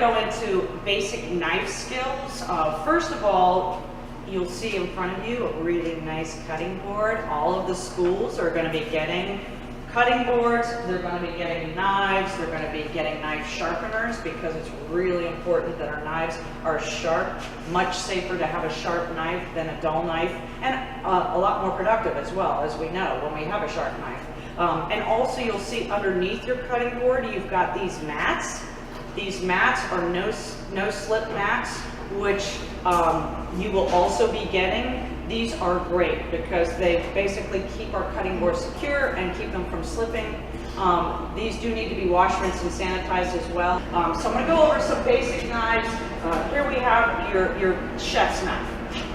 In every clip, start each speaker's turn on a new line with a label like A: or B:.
A: go into basic knife skills. First of all, you'll see in front of you a really nice cutting board. All of the schools are going to be getting cutting boards, they're going to be getting knives, they're going to be getting knife sharpeners, because it's really important that our knives are sharp. Much safer to have a sharp knife than a dull knife, and a lot more productive as well, as we know, when we have a sharp knife. And also you'll see underneath your cutting board, you've got these mats. These mats are no slip mats, which you will also be getting. These are great because they basically keep our cutting board secure and keep them from slipping. These do need to be washed, rinsed, and sanitized as well. So I'm going to go over some basic knives. Here we have your chef's knife.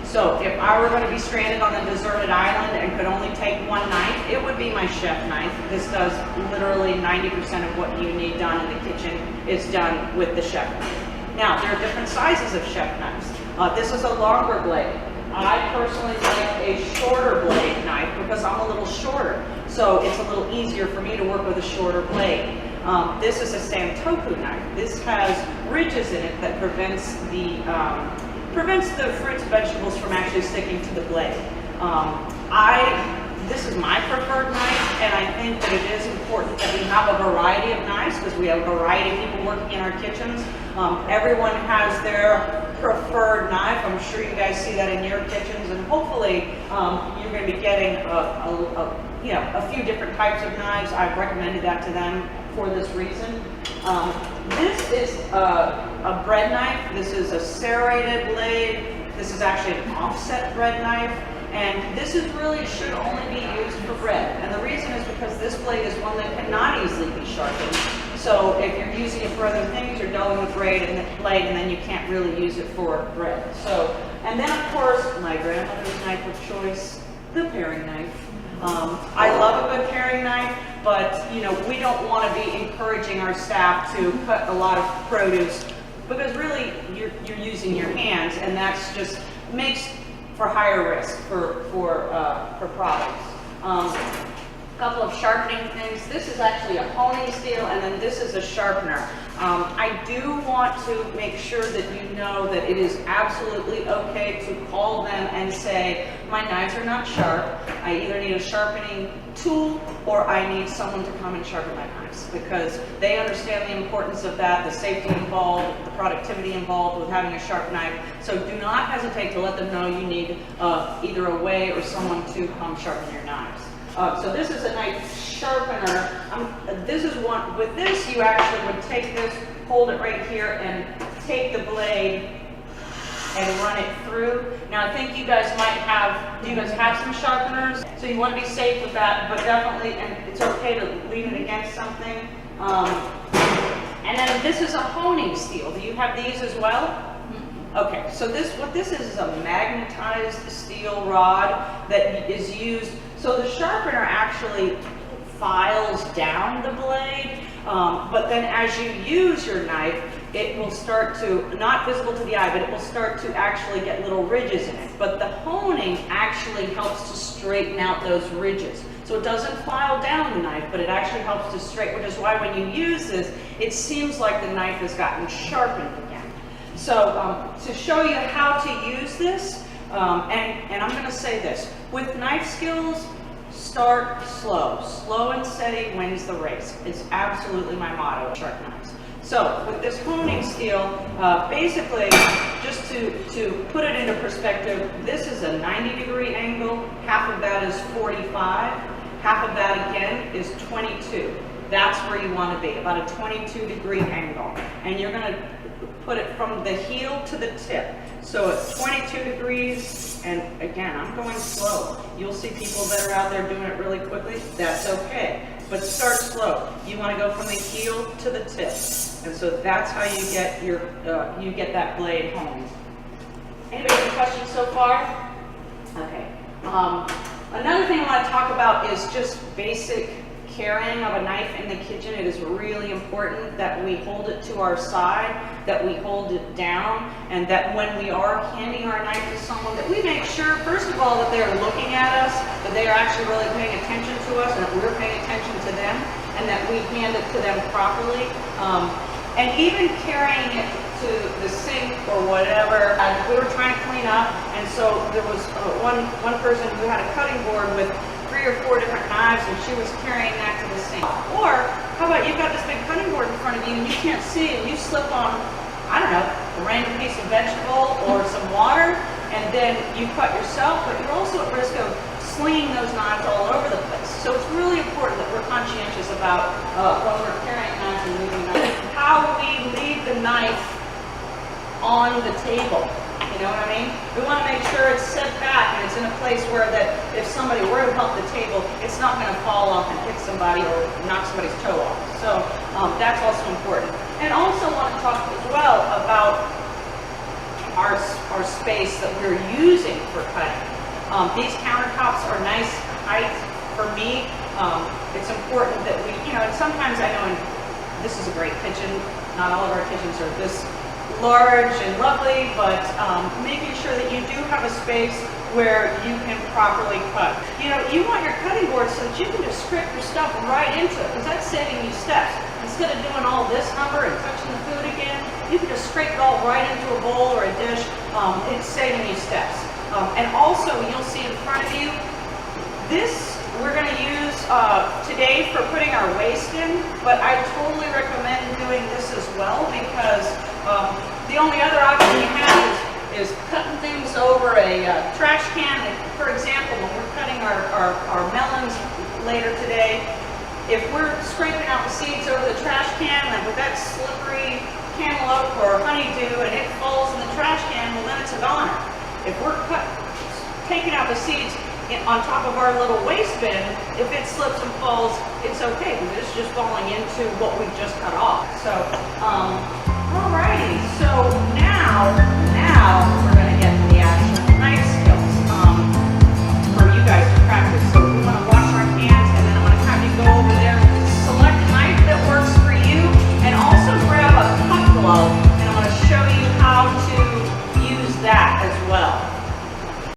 A: So if I were going to be stranded on a deserted island and could only take one knife, it would be my chef knife. This does literally 90% of what you need done in the kitchen is done with the chef knife. Now, there are different sizes of chef knives. This is a longer blade. I personally like a shorter blade knife because I'm a little shorter, so it's a little easier for me to work with a shorter blade. This is a Santoku knife. This has ridges in it that prevents the fruits and vegetables from actually sticking to the blade. This is my preferred knife, and I think that it is important that we have a variety of knives because we have a variety of people working in our kitchens. Everyone has their preferred knife. I'm sure you guys see that in your kitchens, and hopefully you're going to be getting a few different types of knives. I've recommended that to them for this reason. This is a bread knife. This is a serrated blade. This is actually an offset bread knife. And this is really should only be used for bread. And the reason is because this blade is one that cannot easily be sharpened. So if you're using it for other things, you're dulling the blade, and then you can't really use it for bread. So, and then of course, my grandmother's knife of choice, the paring knife. I love a good paring knife, but we don't want to be encouraging our staff to cut a lot of produce because really you're using your hands, and that's just makes for higher risk for products. A couple of sharpening things. This is actually a honing steel, and then this is a sharpener. I do want to make sure that you know that it is absolutely okay to call them and say, my knives are not sharp. I either need a sharpening tool or I need someone to come and sharpen my knives, because they understand the importance of that, the safety involved, the productivity involved with having a sharp knife. So do not hesitate to let them know you need either a way or someone to come sharpen your knives. So this is a knife sharpener. This is one, with this you actually would take this, hold it right here, and take the blade and run it through. Now I think you guys might have, do you guys have some sharpeners? So you want to be safe with that, but definitely, and it's okay to lean it against something. And then this is a honing steel. Do you have these as well? Okay, so what this is a magnetized steel rod that is used. So the sharpener actually files down the blade, but then as you use your knife, it will start to, not visible to the eye, but it will start to actually get little ridges in it. But the honing actually helps to straighten out those ridges. So it doesn't file down the knife, but it actually helps to straighten, which is why when you use this, it seems like the knife has gotten sharpened again. So to show you how to use this, and I'm going to say this, with knife skills, start slow. Slow and steady wins the race. It's absolutely my motto, sharp knives. So with this honing steel, basically, just to put it into perspective, this is a 90-degree angle, half of that is 45, half of that again is 22. That's where you want to be, about a 22-degree angle. And you're going to put it from the heel to the tip. So it's 22 degrees, and again, I'm going slow. You'll see people that are out there doing it really quickly. That's okay, but start slow. You want to go from the heel to the tip, and so that's how you get your you get that blade honed. Anybody have any questions so far? Okay. Another thing I want to talk about is just basic carrying of a knife in the kitchen. It is really important that we hold it to our side, that we hold it down, and that when we are handing our knife to someone, that we make sure, first of all, that they're looking at us, that they are actually really paying attention to us, and that we're paying attention to them, and that we hand it to them properly. And even carrying it to the sink or whatever, we were trying to clean up, and so there was one person who had a cutting board with 3 or 4 different knives, and she was carrying that to the sink. Or how about you've got this big cutting board in front of you and you can't see, and you slip on, I don't know, a random piece of vegetable or some water, and then you cut yourself, but you're also at risk of slinging those knives all over the place. So it's really important that we're conscientious about when we're carrying knives and moving knives. How we leave the knife on the table. You know what I mean? We want to make sure it's set back and it's in a place where that if somebody were to bump the table, it's not going to fall off and hit somebody or knock somebody's toe off. So that's also important. And also want to talk as well about our space that we're using for cutting. These countertops are nice height for me. It's important that we, and sometimes I know, and this is a great kitchen, not all of our kitchens are this large and lovely, but making sure that you do have a space where you can properly cut. You want your cutting board so that you can just scrape your stuff right into it, because that's saving you steps. Instead of doing all this number and touching the food again, you can just scrape it all right into a bowl or a dish. It's saving you steps. And also, you'll see in front of you, this we're going to use today for putting our waste in, but I totally recommend doing this as well, because the only other option you have is cutting things over a trash can. For example, when we're cutting our melons later today, if we're scraping out the seeds over the trash can, like with that slippery cantaloupe or honeydew, and it falls in the trash can, well then it's a goner. If we're taking out the seeds on top of our little waste bin, if it slips and falls, it's okay, because it's just falling into what we just cut off. So, alrighty.